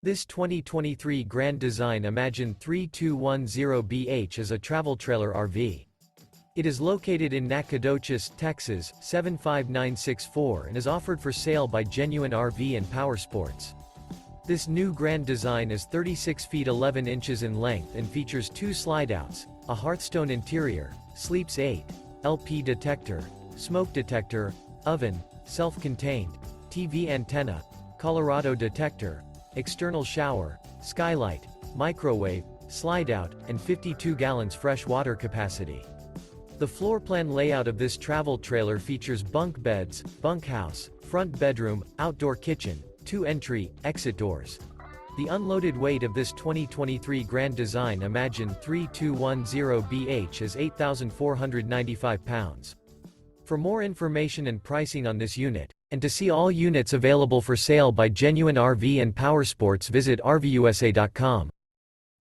This 2023 Grand Design Imagine 3210BH is a travel trailer RV. It is located in Nacogdoches, Texas, 75964 and is offered for sale by Genuine RV and Powersports. This new Grand Design is 36 feet 11 inches in length and features 2 slideouts, a Hearthstone interior, sleeps 8, LP detector, smoke detector, oven, self-contained, TV antenna, Colorado detector, external shower, skylight, microwave, slideout, and 52 gallons fresh water capacity. The floor plan layout of this travel trailer features bunk beds, bunkhouse, front bedroom, outdoor kitchen, 2 entry, exit doors. The unloaded weight of this 2023 Grand Design Imagine 3210BH is 8,495 pounds. For more information and pricing on this unit, and to see all units available for sale by Genuine RV and Powersports, visit RVUSA.com.